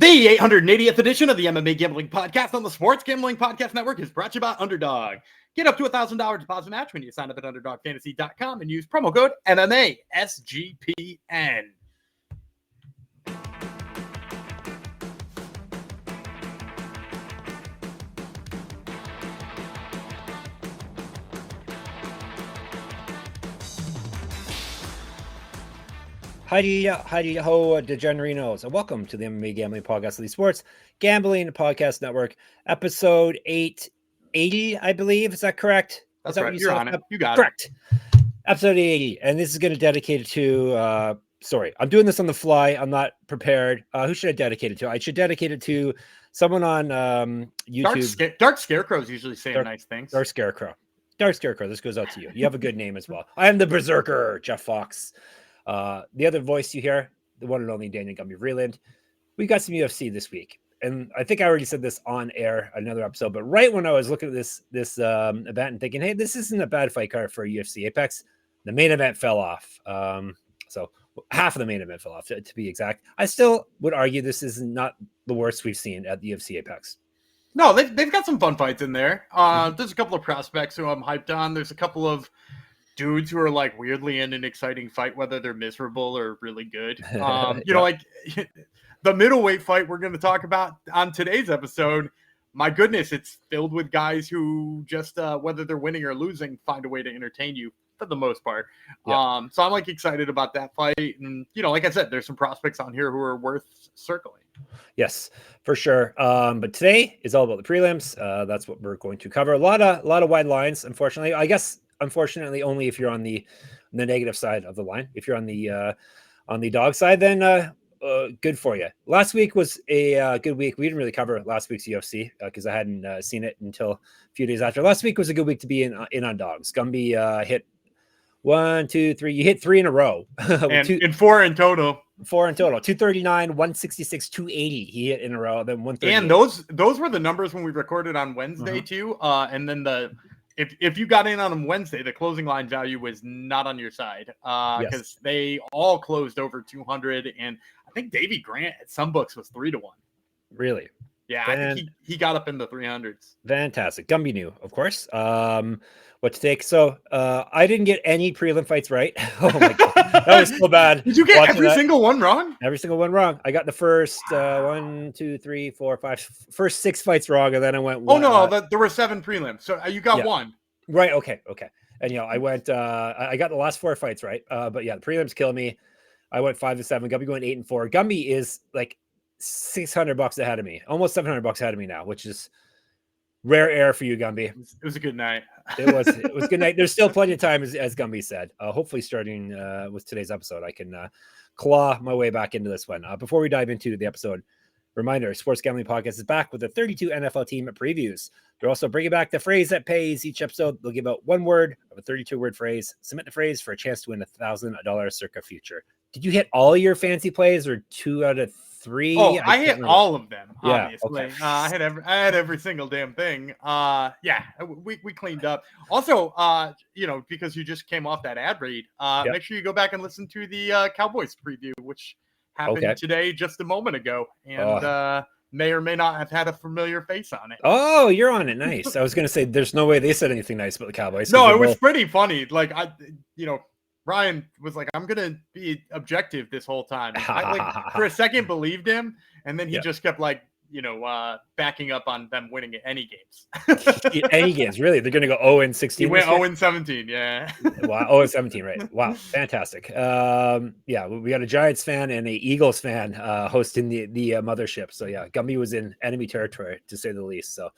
The 880th edition of the MMA Gambling Podcast on the Sports Gambling Podcast Network is brought to you by Underdog. Get up to $1,000 deposit match when you sign up at UnderdogFantasy.com and use promo code MMA SGPN. Heidi ho, degenerinos, and welcome to the MMA Gambling Podcast of the Sports Gambling Podcast Network, episode 880, I believe. Is that correct? That's that right. You're on it. You got correct. Episode 880, and this is going to dedicate it to. Sorry, I'm doing this on the fly. I'm not prepared. Who should I dedicate it to? I should dedicate it to someone on YouTube. Dark Scarecrow's usually saying nice things. Dark Scarecrow. This goes out to you. You have a good name as well. I am the Berserker, Jeff Fox. The other voice you hear, the one and only Daniel Gumby Vreeland. We got some UFC this week, and I think I already said this on air another episode, but right when I was looking at this event and thinking, hey, this isn't a bad fight card for UFC Apex, the main event fell off. So half of the main event fell off, to be exact. I still would argue this is not the worst we've seen at the UFC Apex. No, they've got some fun fights in there. There's a couple of prospects who I'm hyped on. There's a couple of dudes who are like weirdly in an exciting fight, whether they're miserable or really good. You know, like the middleweight fight we're going to talk about on today's episode. My goodness, it's filled with guys who just, whether they're winning or losing, find a way to entertain you for the most part. Yeah. So I'm like excited about that fight. And, you know, like I said, there's some prospects on here who are worth circling. Yes, for sure. But today is all about the prelims. That's what we're going to cover. A lot of wide lines, unfortunately. I guess, unfortunately, only if you're on the negative side of the line. If you're on the dog side, then good for you. Last week was a good week. We didn't really cover last week's UFC because I hadn't seen it until a few days after. Last week was a good week to be in on dogs. Gumby hit 1, 2, 3. You hit 3 in a row. and 4 in total. 4 in total. 239, 166, 280. He hit in a row. Then 130. And those were the numbers when we recorded on Wednesday too. And then if you got in on them Wednesday, the closing line value was not on your side because they all closed over 200. And I think Davey Grant at some books was 3-1. Really? Yeah, I think he got up in the 300s. Fantastic. Gumby knew, of course. What to take. So I didn't get any prelim fights right. Oh my god, that was so bad. Did you get every single one wrong? Every single one wrong. I got the first 1, 2, 3, 4, 5, first 6 fights wrong, and then I went. Oh no, there were 7 prelims, so you got one. Right. Okay. And I went. I got the last 4 fights right. But yeah, the prelims killed me. I went 5-7. Gumby going 8-4. Gumby is like $600 ahead of me, almost $700 ahead of me now, which is rare air for you, Gumby. It was a good night. It was a good night. There's still plenty of time, as Gumby said. Hopefully, starting with today's episode, I can claw my way back into this one. Before we dive into the episode, reminder: Sports Gambling Podcast is back with the 32 NFL team previews. They're also bringing back the phrase that pays. Each episode, they'll give out one word of a 32-word phrase. Submit the phrase for a chance to win $1,000 circa future. Did you hit all your fancy plays or 2 out of 3? Oh, I hit all of them. Obviously, okay. I had every single damn thing. We cleaned up. Also, because you just came off that ad read, make sure you go back and listen to the Cowboys preview, which happened today just a moment ago, and may or may not have had a familiar face on it. Oh, you're on it. Nice. I was going to say, there's no way they said anything nice about the Cowboys. No, it was pretty funny. Like Ryan was like, I'm going to be objective this whole time. I, for a second, believed him. And then he just kept backing up on them winning any games. Any games, really? They're going to go 0-16. He went 0-17, yeah. Wow, 0-17, right. Wow, fantastic. We got a Giants fan and a Eagles fan hosting the mothership. So, yeah, Gumby was in enemy territory, to say the least. So,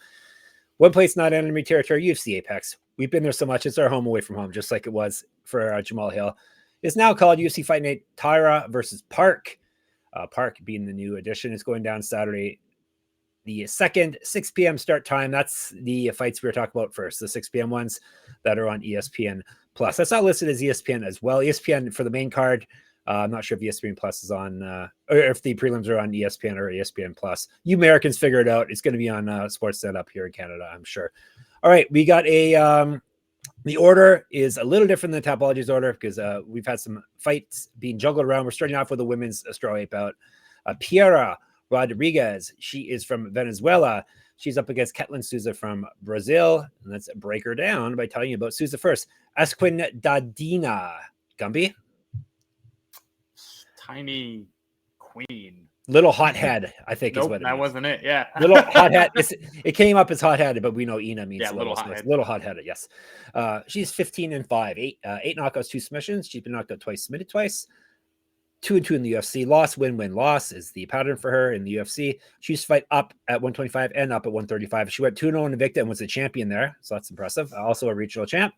one place not enemy territory, UFC Apex. We've been there so much. It's our home away from home, just like it was for Jamal Hill. It's now called UFC Fight Night Tyra versus Park. Park being the new addition is going down Saturday, the 2nd, 6 p.m. start time. That's the fights we were talking about first, the 6 p.m. ones that are on ESPN Plus. That's not listed as ESPN as well. ESPN for the main card. I'm not sure if ESPN Plus is on, or if the prelims are on ESPN or ESPN Plus. You Americans figure it out. It's going to be on Sportsnet up here in Canada, I'm sure. All right, we got the order is a little different than Topology's order because we've had some fights being juggled around. We're starting off with the women's strawweight bout. Piera Rodriguez. She is from Venezuela. She's up against Ketlen Souza from Brazil. And let's break her down by telling you about Souza first. Dadina. Gumby? Tiny queen. Little hothead, I think is Nope, what it that means. Wasn't it. Yeah. Little hothead. It came up as hotheaded, but we know Ina means little hothead. Little hotheaded, yes. She's 15-5, eight knockouts, 2 submissions. She's been knocked out twice, submitted twice. 2-2 in the UFC. Loss, win, loss is the pattern for her in the UFC. She used to fight up at 125 and up at 135. She went 2-0 in Invicta and was a champion there, so that's impressive. Also a regional champ.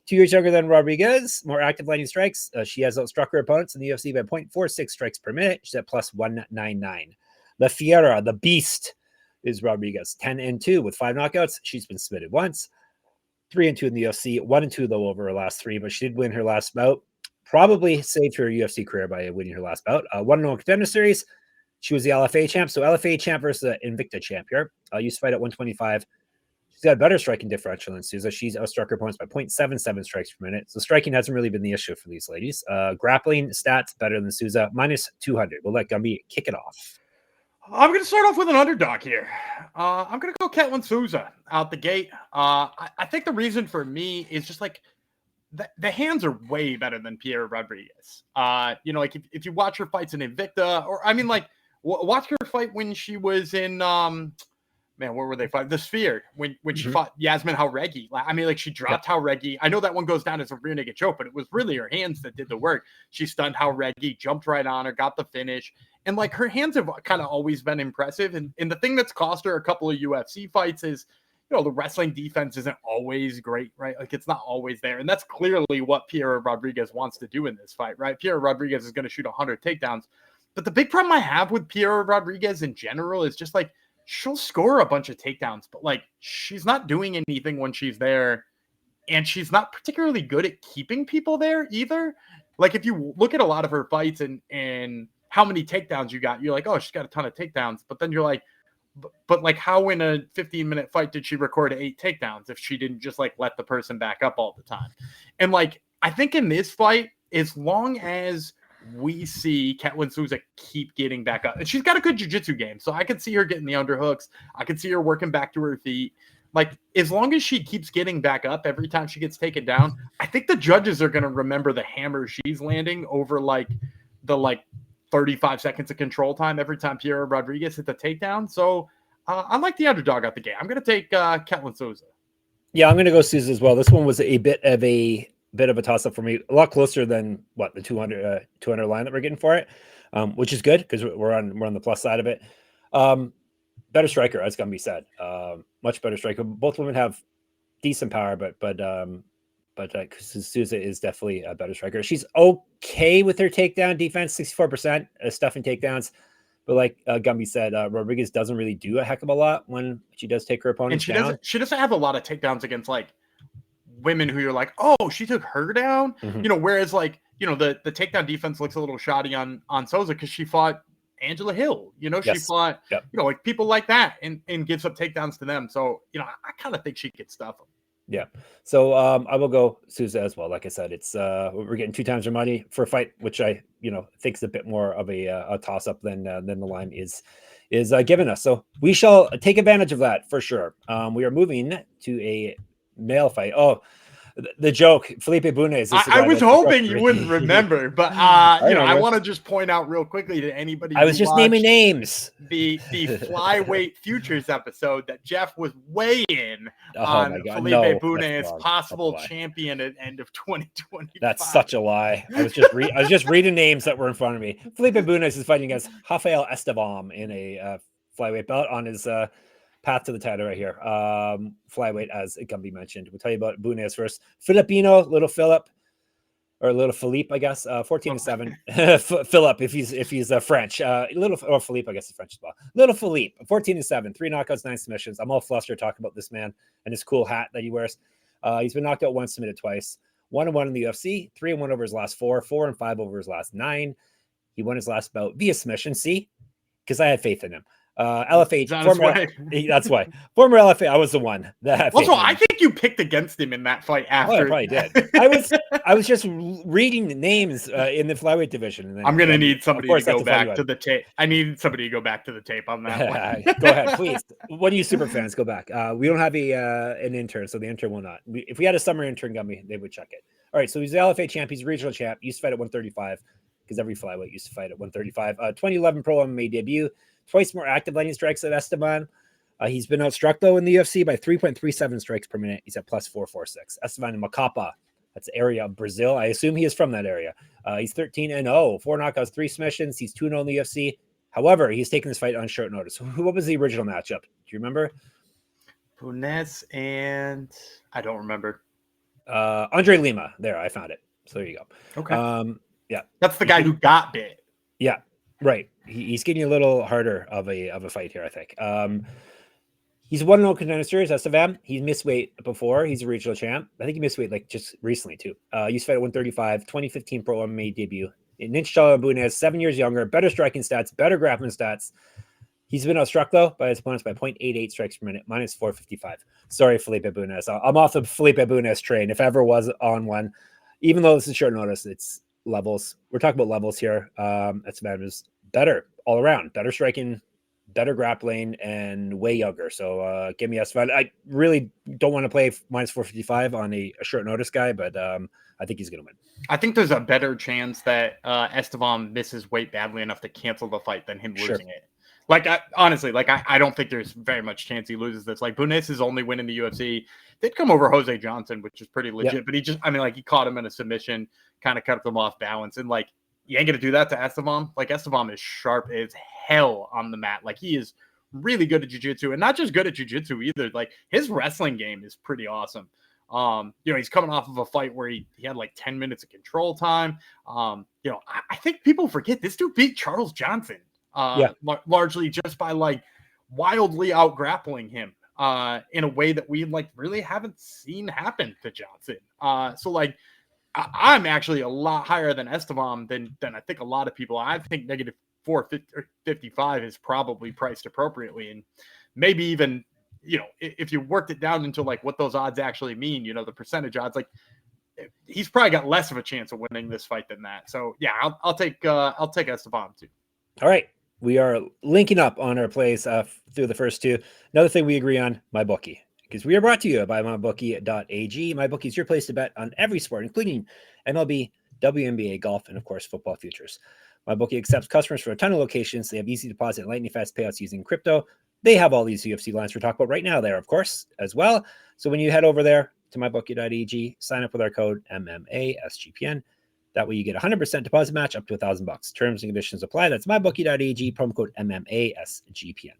2 years younger than Rodriguez, more active landing strikes. She has outstruck her opponents in the UFC by 0.46 strikes per minute. She's at plus 199. La Fiera, the beast, is Rodriguez. 10-2 with 5 knockouts. She's been submitted once. 3-2 in the UFC. 1-2 though over her last 3, but she did win her last bout. Probably saved her UFC career by winning her last bout. 1-0 Contender Series. She was the LFA champ. So LFA champ versus Invicta champ here. Used to fight at 125. She's got a better striking differential than Souza. She's outstruck her opponents by 0.77 strikes per minute. So striking hasn't really been the issue for these ladies. Grappling stats better than Souza, minus 200. We'll let Gumby kick it off. I'm going to start off with an underdog here. I'm going to go Ketlen Souza out the gate. I think the reason for me is just like the hands are way better than Piera Rodriguez. Like if you watch her fights in Invicta, or I mean, like watch her fight when she was in where were they fighting? The Sphere, when she fought Yasmin Jauregui. I mean, like she dropped Jauregui. I know that one goes down as a rear naked choke, but it was really her hands that did the work. She stunned Jauregui, jumped right on her, got the finish. And like her hands have kind of always been impressive. And the thing that's cost her a couple of UFC fights is, the wrestling defense isn't always great, right? Like it's not always there. And that's clearly what Piera Rodriguez wants to do in this fight, right? Piera Rodriguez is going to shoot 100 takedowns. But the big problem I have with Piera Rodriguez in general is just like, she'll score a bunch of takedowns, but like she's not doing anything when she's there, and she's not particularly good at keeping people there either. Like if you look at a lot of her fights and how many takedowns you got, you're like, oh, she's got a ton of takedowns. But then you're like, but like how in a 15-minute fight did she record 8 takedowns if she didn't just like let the person back up all the time? And like I think in this fight, as long as we see Ketlen Souza keep getting back up, and she's got a good jiu-jitsu game, so I could see her getting the underhooks. I could see her working back to her feet. Like as long as she keeps getting back up every time she gets taken down, I think the judges are going to remember the hammer she's landing over like the 35 seconds of control time every time Piera Rodriguez hit the takedown. So I like the underdog out the game. I'm going to take Ketlen Souza. Yeah, I'm going to go Souza as well. This one was a bit of a toss-up for me, a lot closer than the 200 line that we're getting for it, which is good because we're on the plus side of it. Better striker, as Gumby said, much better striker. Both women have decent power, but Souza is definitely a better striker. She's okay with her takedown defense, 64% stuffing takedowns, but like Gumby said, Rodriguez doesn't really do a heck of a lot when she does take her opponents down. She doesn't have a lot of takedowns against like women who you're like, oh, she took her down, whereas like, the takedown defense looks a little shoddy on Souza because she fought Angela Hill, she fought, like people like that and gives up takedowns to them. So, I kind of think she could stuff them. Yeah. So I will go Souza as well. Like I said, it's we're getting 2 times our money for a fight, which I, think is a bit more of a toss up than the line is giving us. So we shall take advantage of that for sure. We are moving to a male fight. Oh, the joke, Felipe Bunes. I was hoping you wouldn't remember, but I want to just point out real quickly to anybody. I was just naming names. The flyweight futures episode that Jeff was weighing on Felipe Bunes, possible champion at end of 2020. That's such a lie. I was just reading names that were in front of me. Felipe Bunes is fighting against Rafael Estevam in a flyweight bout on his path to the title right here. Flyweight, as Gumby mentioned. We'll tell you about Bunes first. Filipino, little Phillip, or little Philippe, I guess. 14-7. Phillip, if he's French. Or Philippe, I guess, is French as well. Little Philippe, 14-7, 3 knockouts, 9 submissions. I'm all flustered talking about this man and his cool hat that he wears. He's been knocked out once, submitted twice. 1-1 in the UFC, 3-1 over his last 4, 4-5 over his last 9. He won his last bout via submission. See, because I had faith in him. LFA, way. that's why. Former LFA, I was the one that also, I think you picked against him in that fight after. Oh, I probably did. I was just reading the names in the flyweight division. And then, I'm gonna need somebody to go back to the tape. I need somebody to go back to the tape on that one. Go ahead, please. What do you super fans go back? We don't have an intern, so the intern will not. If we had a summer intern, Gumby, they would check it. All right, so he's the LFA champ. He's regional champ. Used to fight at 135 because every flyweight used to fight at 135. 2011 pro MMA debut. Twice more active lightning strikes at Estevam. He's been outstruck, though, in the UFC by 3.37 strikes per minute. He's at plus 446. Estevam in Macapa. That's the area of Brazil. I assume he is from that area. He's 13-0. 4 knockouts, 3 submissions. He's 2-0 in the UFC. However, he's taking this fight on short notice. What was the original matchup? Do you remember? Bunes and I don't remember. Andrey Lima. There, I found it. So there you go. Okay. Yeah. That's the guy who got bit. Yeah. Right. He's getting a little harder of a fight here, I think. He's 1-0 contender series, Estevam. He's missed weight before. He's a regional champ. I think he missed weight like just recently too. Used to fight at 135, 2015 pro MMA debut. An inch taller than Bunes, 7 years younger, better striking stats, better grappling stats. He's been outstruck though by his opponents by 0.88 strikes per minute, minus 455. Sorry, Felipe Bunes. I'm off the Felipe Bunes train, if ever was on one. Even though this is short notice, it's levels. We're talking about levels here. Estevam is better all around, better striking, better grappling, and way younger. So give me Estevam. I really don't want to play minus 455 on a short notice guy, but I think he's going to win. I think there's a better chance that Estevam misses weight badly enough to cancel the fight than him losing it. Like, honestly, I don't think there's very much chance he loses this. Like, Bunes' only win in the UFC did come over Jose Johnson, which is pretty legit. But he caught him in a submission, kind of cut them off balance. And, like, you ain't going to do that to Estevam. Like, Estevam is sharp as hell on the mat. Like, he is really good at jiu-jitsu. And not just good at jiu-jitsu either. Like, his wrestling game is pretty awesome. He's coming off of a fight where he had, like, 10 minutes of control time. I think people forget this dude beat Charles Johnson. Largely just by like wildly out grappling him in a way that we like really haven't seen happen to Johnson. So like I'm actually a lot higher than Estevam than I think a lot of people. I think negative 455 is probably priced appropriately, and maybe even if you worked it down into like what those odds actually mean, the percentage odds, like he's probably got less of a chance of winning this fight than that. So yeah, I'll take Estevam too. All right. We are linking up on our plays through the first two. Another thing we agree on, MyBookie, because we are brought to you by MyBookie.ag. MyBookie is your place to bet on every sport, including MLB, WNBA, golf, and of course, football futures. MyBookie accepts customers for a ton of locations. They have easy deposit and lightning fast payouts using crypto. They have all these UFC lines we're talking about right now there, of course, as well. So when you head over there to MyBookie.ag, sign up with our code MMA SGPN. That way you get 100% deposit match up to $1,000. Terms and conditions apply. That's mybookie.ag, promo code MMASGPN.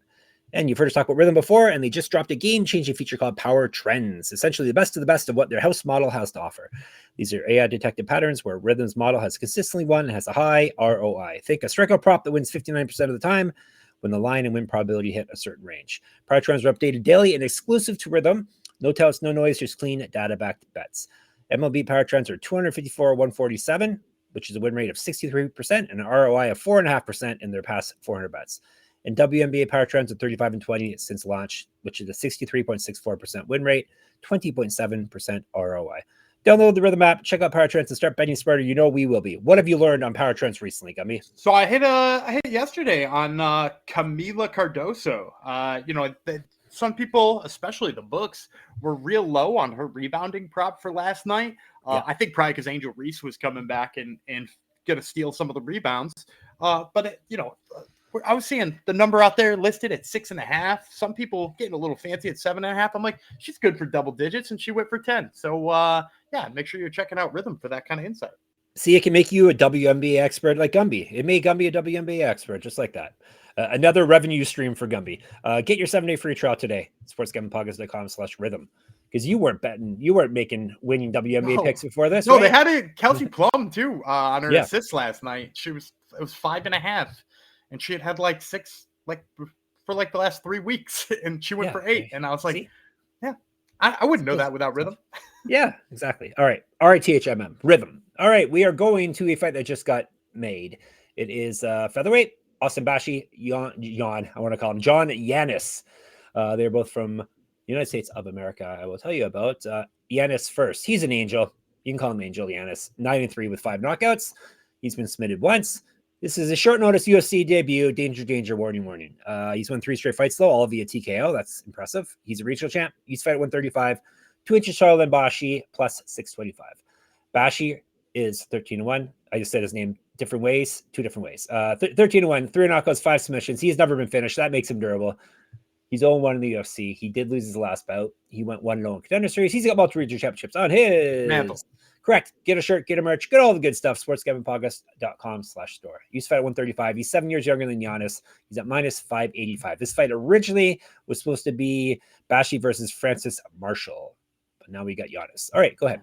And you've heard us talk about Rhythm before, and they just dropped a game-changing feature called Power Trends, essentially the best of the best of what their house model has to offer. These are AI-detected patterns where Rhythm's model has consistently won and has a high ROI. Think a strikeout prop that wins 59% of the time when the line and win probability hit a certain range. Power Trends are updated daily and exclusive to Rhythm. No touts, no noise, just clean data-backed bets. MLB Power Trends are 254-147, which is a win rate of 63% and an ROI of 4.5% in their past 400 bets. And WNBA Power Trends are 35-20 since launch, which is a 63.64% win rate, 20.7% ROI. Download the Rhythm app, check out Power Trends, and start betting smarter. You know we will be. What have you learned on Power Trends recently, Gummy? So I hit yesterday on Camila Cardoso. Some people, especially the books, were real low on her rebounding prop for last night. I think probably because Angel Reese was coming back and going to steal some of the rebounds. But I was seeing the number out there listed at 6.5. Some people getting a little fancy at 7.5. I'm like, she's good for double digits, and she went for 10. So make sure you're checking out Rhythm for that kind of insight. See, it can make you a WNBA expert like Gumby. It made Gumby a WNBA expert, just like that. Another revenue stream for Gumby. Get your 7-day free trial today. sportsgamblingpodcast.com/rhythm. Because you weren't making winning WNBA picks before this. No, right? They had a Kelsey Plum too on her assists last night. It was 5.5, and she had like 6 for like the last 3 weeks, and she went for 8. And I was like, I wouldn't know that without Rhythm. Yeah, exactly. All right, RITHMM Rhythm. All right, we are going to a fight that just got made. It is featherweight. Austin Bashi, I want to call him John Yannis. They're both from the United States of America. I will tell you about Yannis first. He's an angel. You can call him Angel Yannis. 9-3 with 5 knockouts. He's been submitted once. This is a short notice UFC debut. Danger, danger, warning, warning. He's won 3 straight fights, though, all via TKO. That's impressive. He's a regional champ. He's fight at 135. 2 inches taller than Bashi, plus 625. Bashi is 13-1. I just said his name different ways, 2 different ways. 13-1, 3 knockouts, 5 submissions. He's never been finished. That makes him durable. He's 0-1 in the UFC. He did lose his last bout. He went 1-0 in Contender Series. He's got multiple regional championships on his mantle. Correct. Get a shirt, get a merch, get all the good stuff. sportsgamblingpodcast.com/store. He's fight at 135. He's 7 years younger than Yannis. He's at minus 585. This fight originally was supposed to be Bashi versus Francis Marshall, but now we got Yannis. All right, go ahead.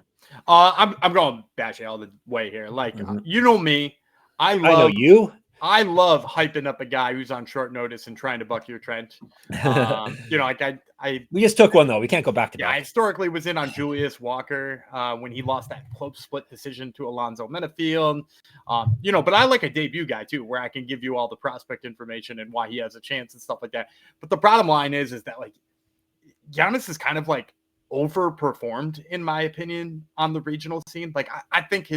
I'm going Bashi all the way here. Like, you know me. I know you. I love hyping up a guy who's on short notice and trying to buck your trend. We just took one though. We can't go back to back. I historically was in on Julius Walker when he lost that close split decision to Alonzo Menafield. But I like a debut guy too, where I can give you all the prospect information and why he has a chance and stuff like that. But the bottom line is that like Yannis is kind of like overperformed in my opinion on the regional scene. Like I think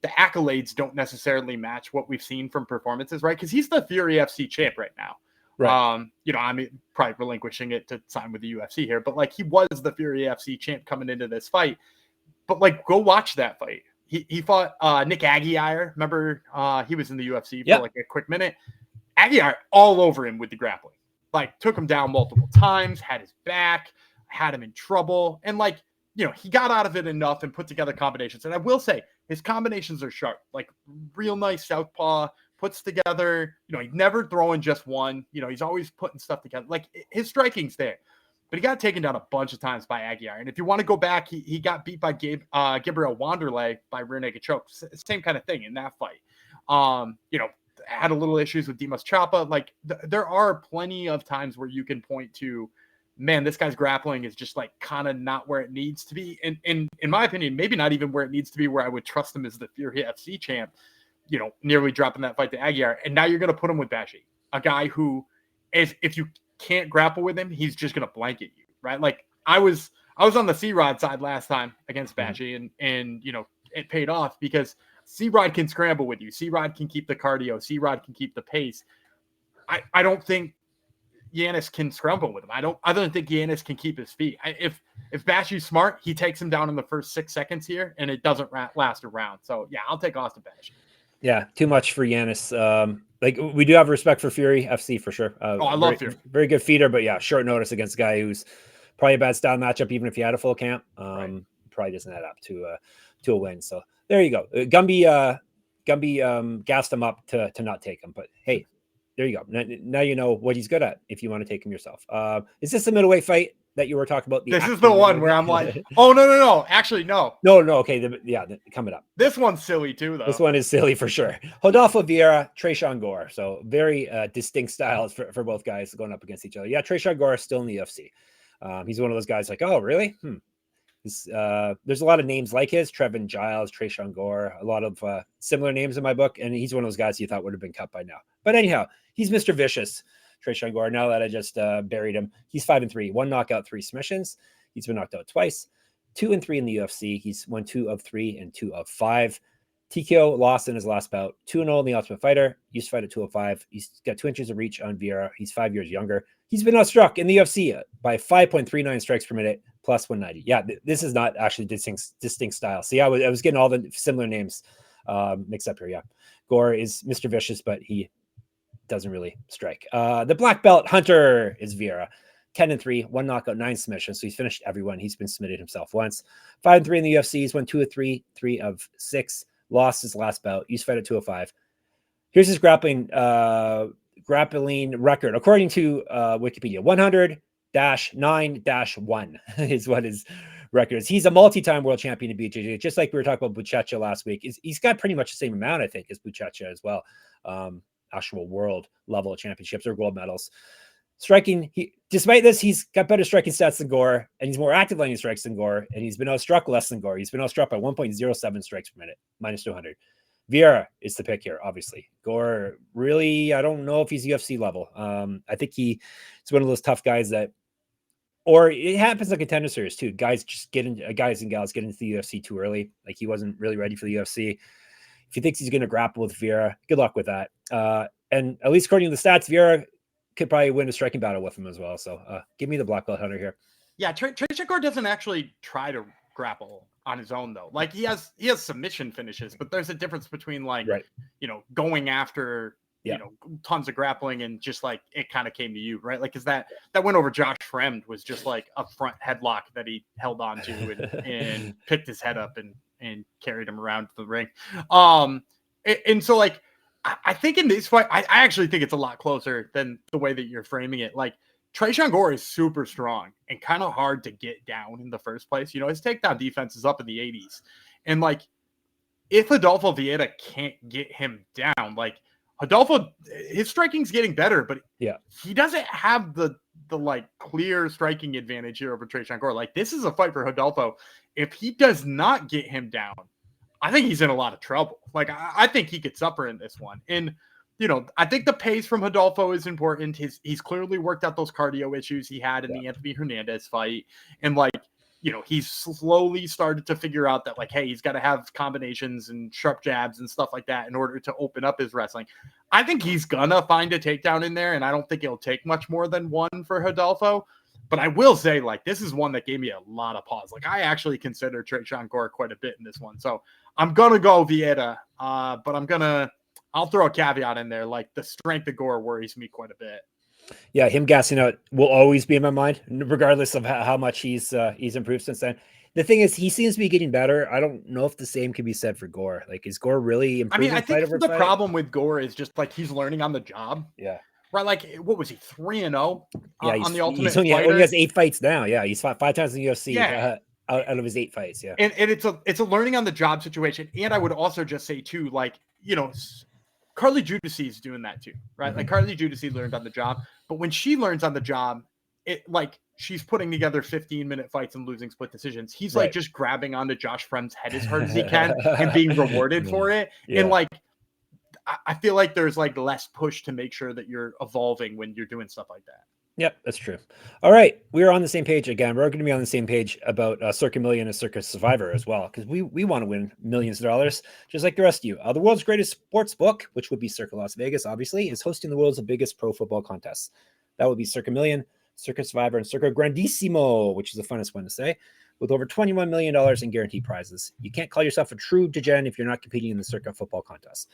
the accolades don't necessarily match what we've seen from performances, right? Because he's the Fury FC champ right now. Right. I'm probably relinquishing it to sign with the UFC here, but like he was the Fury FC champ coming into this fight. But like, go watch that fight. He fought Nick Aguirre. Remember, he was in the UFC for like a quick minute. Aguirre all over him with the grappling. Like, took him down multiple times, had his back, had him in trouble, and like, he got out of it enough and put together combinations. And I will say, his combinations are sharp, like real nice southpaw, puts together, he's never throwing just one, he's always putting stuff together. Like his striking's there, but he got taken down a bunch of times by Aguirre. And if you want to go back, he got beat by Gabriel Wanderlei by rear naked choke. Same kind of thing in that fight. Had a little issues with Dimas Chapa. Like there are plenty of times where you can point to, man, this guy's grappling is just like kind of not where it needs to be. And in my opinion, maybe not even where it needs to be, where I would trust him as the Fury FC champ, nearly dropping that fight to Aguirre. And now you're going to put him with Bashi, a guy who, if you can't grapple with him, he's just going to blanket you, right? Like I was on the C-Rod side last time against Bashi and it paid off because C-Rod can scramble with you. C-Rod can keep the cardio. C-Rod can keep the pace. I don't think Yannis can scramble with him. I don't think Yannis can keep his feet. If Bashi's smart, he takes him down in the first 6 seconds here, and it doesn't last a round. So yeah, I'll take Austin Bashi. Yeah, too much for Yannis. Like we do have respect for Fury FC for sure. I love Fury. Very good feeder, but yeah, short notice against a guy who's probably a bad style matchup. Even if he had a full camp, probably doesn't add up to a win. So there you go. Gumby gassed him up to not take him, but hey. There you go. Now you know what he's good at if you want to take him yourself. Is this the middledweight fight that you were talking about? This is the one where I'm like, oh, no. Actually, no. No. Okay. Coming up. This one's silly too, though. This one is silly for sure. Roidolfo Vieira, Tresean Gore. So very distinct styles for both guys going up against each other. Yeah, Tresean Gore is still in the UFC. He's one of those guys like, oh, really? There's a lot of names like his, Trevin Giles, Tresean Gore, a lot of similar names in my book. And he's one of those guys you thought would have been cut by now. But anyhow, he's Mr. Vicious, Tresean Gore. Now that I just buried him, he's 5-3, 1 knockout, 3 submissions. He's been knocked out twice, 2-3 in the UFC. He's won 2 of 3 and 2 of 5. TKO lost in his last bout, 2-0 in the Ultimate Fighter. Used to fight at 205. He's got 2 inches of reach on Vieira. He's 5 years younger. He's been outstruck in the UFC by 5.39 strikes per minute, plus 190. Yeah, this is not actually distinct style. See, I was getting all the similar names mixed up here. Yeah, Gore is Mr. Vicious, but he doesn't really strike. The black belt hunter is Vieira, 10-3, 1 knockout, 9 submissions. So he's finished everyone. He's been submitted himself once. 5-3 in the UFC. He's won 2 of 3, 3 of 6. Lost his last bout. Used to fight at 205. Here's his grappling record. According to Wikipedia, 100-9-1 is what his record is. He's a multi-time world champion in BJJ, just like we were talking about Buchecha last week. He's got pretty much the same amount, I think, as Buchecha as well. Actual world level championships or gold medals. Striking, despite this, he's got better striking stats than Gore, and he's more active landing strikes than Gore, and he's been outstruck less than Gore. He's been outstruck by 1.07 strikes per minute, minus 200. Vieira is the pick here, obviously. Gore, really, I don't know if he's UFC level. I think he's one of those tough guys that, or it happens in Contender Series too. Guys and gals get into the UFC too early. Like he wasn't really ready for the UFC. If he thinks he's going to grapple with Vieira, good luck with that. And at least according to the stats, Vieira could probably win a striking battle with him as well. So give me the black belt hunter here. Yeah, Tresean Gore doesn't actually try to grapple on his own though. Like he has submission finishes, but there's a difference between like going after tons of grappling and just like it kind of came to you, right? Like because that win over Josh Fremd was just like a front headlock that he held on to and picked his head up and carried him around the ring. And so like I think in this fight, I actually think it's a lot closer than the way that you're framing it. Like Tresean Gore is super strong and kind of hard to get down in the first place. His takedown defense is up in the 80s. And like, if Roidolfo Vieira can't get him down, like Roidolfo, his striking's getting better, but he doesn't have the like clear striking advantage here over Tresean Gore. Like this is a fight for Roidolfo. If he does not get him down, I think he's in a lot of trouble. Like I think he could suffer in this one. And I think the pace from Roidolfo is important. He's clearly worked out those cardio issues he had in the Anthony Hernandez fight. And like, he's slowly started to figure out that like, hey, he's got to have combinations and sharp jabs and stuff like that in order to open up his wrestling. I think he's gonna find a takedown in there, and I don't think it'll take much more than one for Roidolfo. But I will say, like, this is one that gave me a lot of pause. Like, I actually consider Tresean Gore quite a bit in this one. So I'm gonna go Vieira, but I'll throw a caveat in there. Like the strength of Gore worries me quite a bit. Yeah, him gassing out will always be in my mind, regardless of how much he's improved since then. The thing is, he seems to be getting better. I don't know if the same can be said for Gore. Like, is Gore really improving? I think the problem with Gore is just like he's learning on the job. Yeah. Right, like what was he 3-0? Yeah, on the Ultimate Fighter. He only has 8 fights now. Yeah, he's fought 5 times in the UFC. Yeah. Out of his 8 fights. Yeah, and it's a learning on the job situation. And I would also just say too, like Carly Judici is doing that too, right? Mm-hmm. Like Carly Judici learned on the job, but when she learns on the job, it like she's putting together 15-minute fights and losing split decisions. He's like just grabbing onto Josh Fremd's head as hard as he can and being rewarded for it. Yeah. And like, I feel like there's like less push to make sure that you're evolving when you're doing stuff like that. Yep, that's true. All right, we're on the same page again. We're going to be on the same page about Circa Million and Circa Survivor as well, because we want to win millions of dollars, just like the rest of you. The world's greatest sports book, which would be Circa Las Vegas, obviously, is hosting the world's biggest pro football contests. That would be Circa Million, Circa Survivor, and Circa Grandissimo, which is the funnest one to say, with over $21 million in guaranteed prizes. You can't call yourself a true degen if you're not competing in the Circa football contest.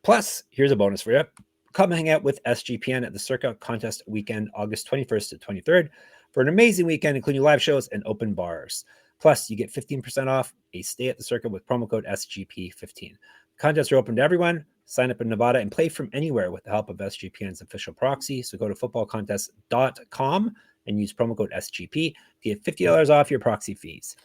Plus, here's a bonus for you. Come hang out with SGPN at the Circa contest weekend, August 21st to 23rd, for an amazing weekend, including live shows and open bars. Plus, you get 15% off a stay at the Circa with promo code SGP15. Contests are open to everyone. Sign up in Nevada and play from anywhere with the help of SGPN's official proxy. So go to footballcontest.com and use promo code SGP to get $50 off your proxy fees.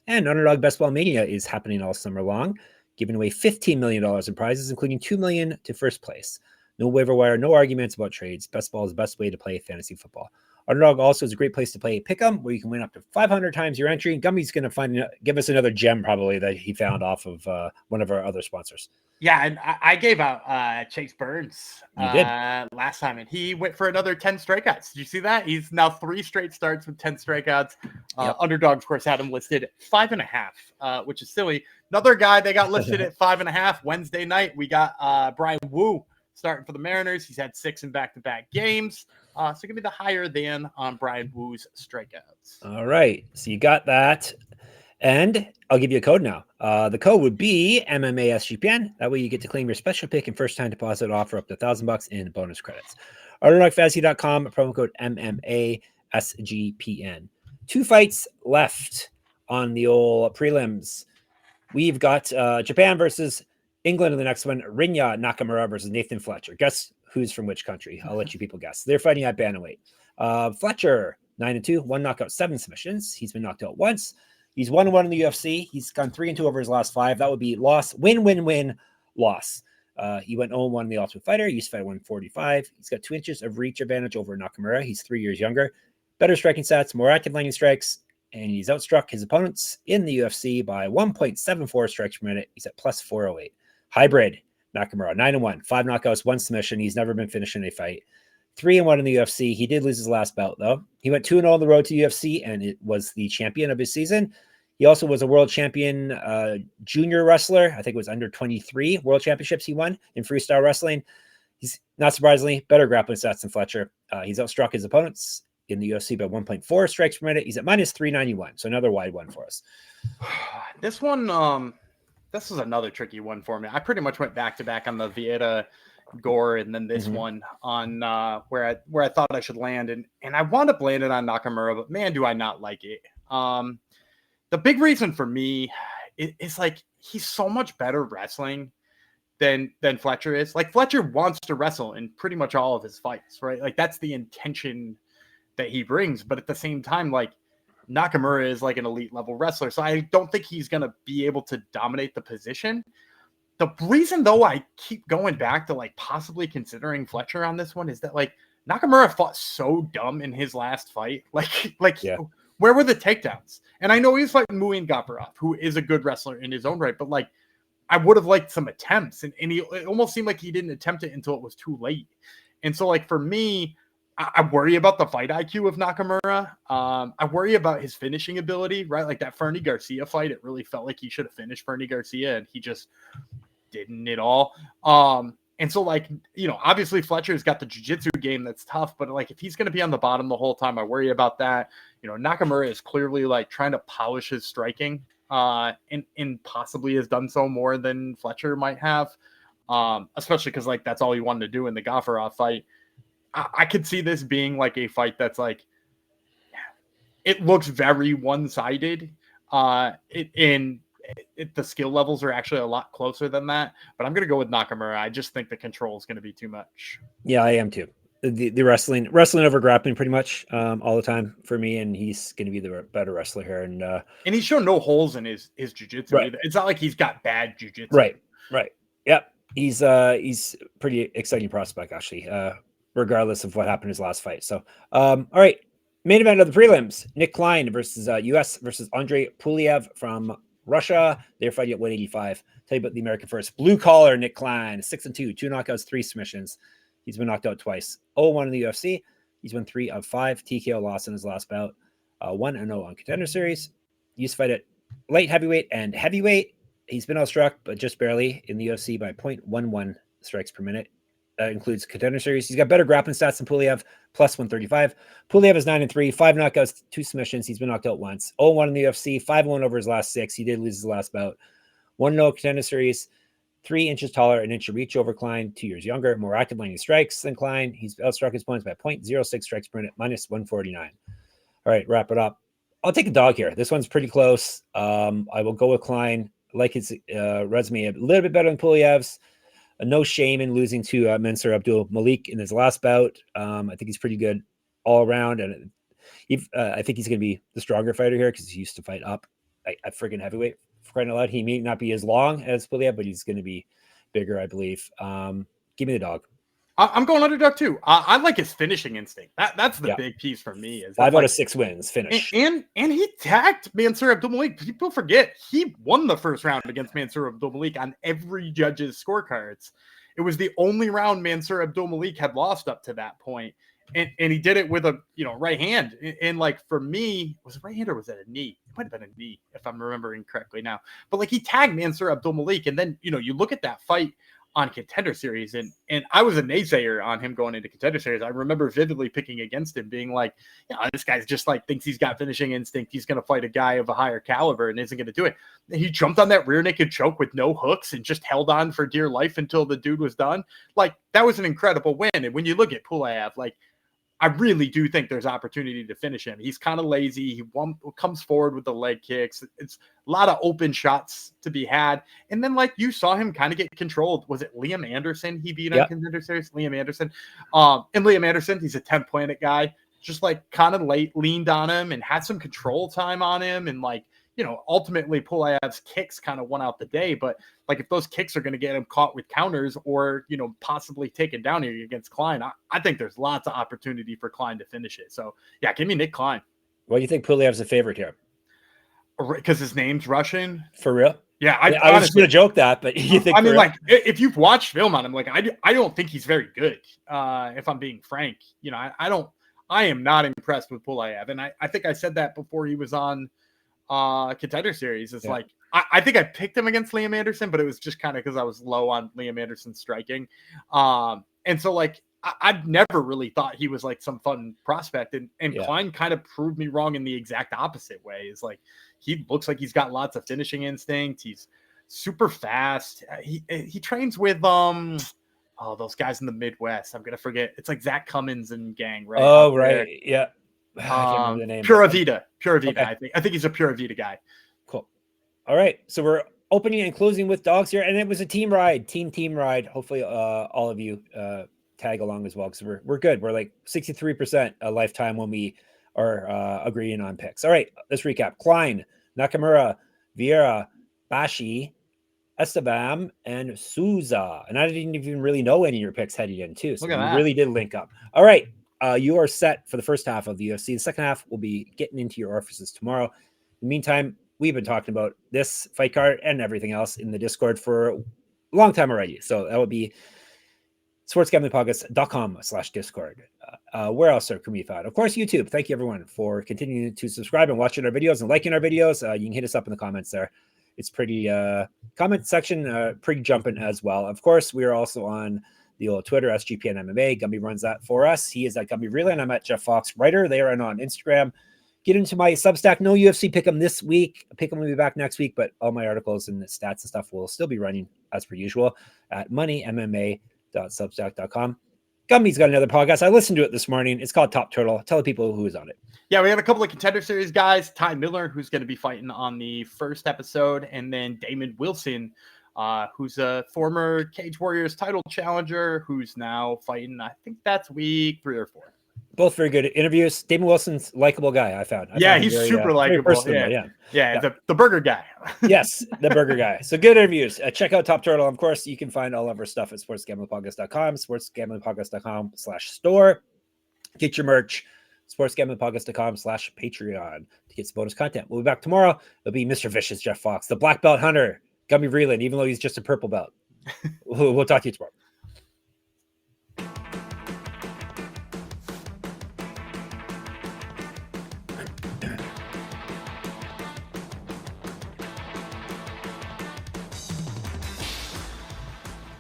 And Underdog Best Ball Mania is happening all summer long, giving away $15 million in prizes, including $2 million to first place. No waiver wire, no arguments about trades. Best ball is the best way to play fantasy football. Underdog also is a great place to play Pick'em, where you can win up to 500 times your entry. Gummy's going to give us another gem probably that he found off of one of our other sponsors. Yeah, and I gave out Chase Burns last time, and he went for another 10 strikeouts. Did you see that? He's now 3 straight starts with 10 strikeouts. Yep. Underdog, of course, had him listed at 5.5, which is silly. Another guy they got listed at 5.5 Wednesday night. We got Brian Wu starting for the Mariners. He's had 6 in back-to-back games. So give me the higher than on Brian Wu's strikeouts. All right. So you got that. And I'll give you a code now. The code would be MMA SGPN. That way you get to claim your special pick and first-time deposit offer up to $1,000 in bonus credits. UnderdogFantasy.com, promo code MMA SGPN. 2 fights left on the old prelims. We've got Japan versus England in the next one. Rinya Nakamura versus Nathan Fletcher. Guess who's from which country? I'll let you people guess. They're fighting at bantamweight. Fletcher, 9-2, 1 knockout, 7 submissions. He's been knocked out once. He's 1-1 in the UFC. He's gone 3-2 over his last 5. That would be loss, win, loss. He went 0-1 in the Ultimate Fighter. He used to fight 145. He's got 2 inches of reach advantage over Nakamura. He's 3 years younger. Better striking stats, more active landing strikes, and he's outstruck his opponents in the UFC by 1.74 strikes per minute. He's at plus 408. Hybrid Nakamura, 9-1, 5 knockouts, 1 submission. He's never been finished in a fight. 3-1 in the UFC. He did lose his last bout, though. He went 2-0 on the road to UFC, and it was the champion of his season. He also was a world champion junior wrestler. I think it was under 23 world championships he won in freestyle wrestling. He's, not surprisingly, better grappling stats than Fletcher. He's outstruck his opponents in the UFC by 1.4 strikes per minute. He's at minus 391, so another wide one for us. This one, this is another tricky one for me. I pretty much went back-to-back on the Vieira, Gore, and then this one on where I thought I should land. And I wound up landing on Nakamura, but man, do I not like it. The big reason for me is like he's so much better wrestling than Fletcher is. Like Fletcher wants to wrestle in pretty much all of his fights, right? Like that's the intention that he brings. But at the same time, like Nakamura is like an elite level wrestler. So I don't think he's going to be able to dominate the position. The reason though I keep going back to like possibly considering Fletcher on this one is that like Nakamura fought so dumb in his last fight. Where were the takedowns? And I know he's fighting Muin Gaparov, who is a good wrestler in his own right, but like I would have liked some attempts, and it almost seemed like he didn't attempt it until it was too late. And so like for me, I worry about the fight IQ of Nakamura. I worry about his finishing ability, right? Like that Fernie Garcia fight, it really felt like he should have finished Fernie Garcia, and he just didn't at all. And so, like, you know, obviously Fletcher's got the jiu-jitsu game that's tough, but like if he's going to be on the bottom the whole time, I worry about that. You know, Nakamura is clearly like trying to polish his striking, and possibly has done so more than Fletcher might have, especially because like that's all he wanted to do in the Gafarov fight. I could see this being like a fight that's like it looks very one-sided, the skill levels are actually a lot closer than that, but I'm going to go with Nakamura. I just think the control is going to be too much. Yeah, I am too. The wrestling over grappling pretty much all the time for me, and he's going to be the better wrestler here. And he's shown no holes in his jiu-jitsu. Right. Either. It's not like he's got bad jiu-jitsu. Right. Yep. He's pretty exciting prospect actually, regardless of what happened in his last fight. So, all right, main event of the prelims: Nick Klein versus US versus Andrey Pulyaev from Russia. They're fighting at 185. Tell you about the American first. Blue collar Nick Klein, 6-2, 2 knockouts, 3 submissions. He's been knocked out twice. 0-1 in the UFC. He's won 3 of 5 TKO loss in his last bout. 1-0 on Contender Series. He used to fight at light heavyweight and heavyweight. He's been outstruck, but just barely in the UFC by 0.11 strikes per minute. That includes Contender Series. He's got better grappling stats than Pulyaev, plus 135. Pulyaev is 9-3, 5 knockouts, 2 submissions. He's been knocked out once. 0-1 in the UFC, 5-1 over his last 6. He did lose his last bout. 1-0 Contender Series, 3 inches taller, an inch of reach over Klein, 2 years younger, more active landing strikes than Klein. He's outstruck his opponents by 0.06 strikes per minute, minus 149. All right, wrap it up. I'll take a dog here. This one's pretty close. I will go with Klein. I like his resume a little bit better than Pulyev's. No shame in losing to Mansour Abdul Malik in his last bout. I think he's pretty good all around, and I think he's going to be the stronger fighter here because he used to fight up at friggin' heavyweight. For crying out loud, he may not be as long as Pulyaev, but he's going to be bigger, I believe. Give me the dog. I'm going underdog too. I like his finishing instinct. That's the big piece for me. Is 5 out of 6 wins finish. And he tagged Mansour Abdul Malik. People forget he won the first round against Mansour Abdul Malik on every judge's scorecards. It was the only round Mansour Abdul Malik had lost up to that point. And he did it with a right hand. And like for me, was it right hand or was it a knee? It might have been a knee if I'm remembering correctly now. But like he tagged Mansour Abdul Malik, and then you look at that fight on Contender Series, and I was a naysayer on him going into Contender Series. I remember vividly picking against him, being like, this guy's just like thinks he's got finishing instinct. He's going to fight a guy of a higher caliber and isn't going to do it. And he jumped on that rear naked choke with no hooks and just held on for dear life until the dude was done. Like that was an incredible win. And when you look at Pulyaev, like I really do think there's opportunity to finish him. He's kind of lazy. He comes forward with the leg kicks. It's a lot of open shots to be had. And then, like, you saw him kind of get controlled. Was it Liam Anderson he beat on Contender Series? Liam Anderson. And Liam Anderson, he's a 10th Planet guy. Just, like, kind of leaned on him and had some control time on him. And, like, ultimately Pulyev's kicks kind of won out the day. But, like, if those kicks are going to get him caught with counters or, possibly taken down here against Klein, I think there's lots of opportunity for Klein to finish it. So, yeah, give me Nick Klein. Why do you think Pulyev's a favorite here? because his name's Russian. For real? Yeah, I was just gonna joke that, but you think? I mean, like, if you've watched film on him, like, I don't think he's very good. If I'm being frank, you know, I am not impressed with Pulyaev, and I think I said that before he was on Contender Series. It's like I think I picked him against Liam Anderson, but it was just kind of because I was low on Liam Anderson's striking, and so like I've never really thought he was like some fun prospect, and Klein kind of proved me wrong in the exact opposite way. Is like he looks like he's got lots of finishing instinct. He's super fast. He trains with those guys in the Midwest. I'm gonna forget. It's like Zach Cummins and gang, right? Oh, right. Yeah. I can't remember the name. Pura Vida. Okay. I think he's a Pura Vida guy. Cool. All right. So we're opening and closing with dogs here, and it was a team ride. Hopefully, all of you tag along as well, because we're good. We're like 63% a lifetime when we are agreeing on picks. All right. Let's recap. Klein, Nakamura, Vieira, Bashi, Estevam, and Souza. And I didn't even really know any of your picks heading in too. So we really did link up. All right. You are set for the first half of the UFC. The second half will be getting into your orifices tomorrow. In the meantime, we've been talking about this fight card and everything else in the Discord for a long time already. So that would be sportsgamblingpodcast.com/Discord. Where else can we find? Of course, YouTube. Thank you, everyone, for continuing to subscribe and watching our videos and liking our videos. You can hit us up in the comments there. It's pretty comment section, pretty jumping as well. Of course, we are also on the old Twitter, SGPN MMA. Gumby runs that for us. He is at Gumby Relay, and I'm at Jeff Fox Writer. They are on Instagram. Get into my Substack. No UFC Pick'em this week. Pick'em will be back next week, but all my articles and the stats and stuff will still be running as per usual at moneymma.substack.com. Gumby's got another podcast. I listened to it this morning. It's called Top Turtle. Tell the people who is on it. Yeah, we had a couple of Contender Series guys. Ty Miller, who's going to be fighting on the first episode, and then Damon Wilson, who's a former Cage Warriors title challenger, who's now fighting, I think that's week 3 or 4. Both very good interviews. Damon Wilson's likable guy, I found. He's very, super likable. Yeah. The burger guy. Yes, the burger guy. So good interviews. Check out Top Turtle. Of course, you can find all of our stuff at sportsgamblingpodcast.com, sportsgamblingpodcast.com/store. Get your merch, sportsgamblingpodcast.com/Patreon to get some bonus content. We'll be back tomorrow. It'll be Mr. Vicious Jeff Fox, the black belt hunter, Gumby Vreeland, even though he's just a purple belt. We'll talk to you tomorrow.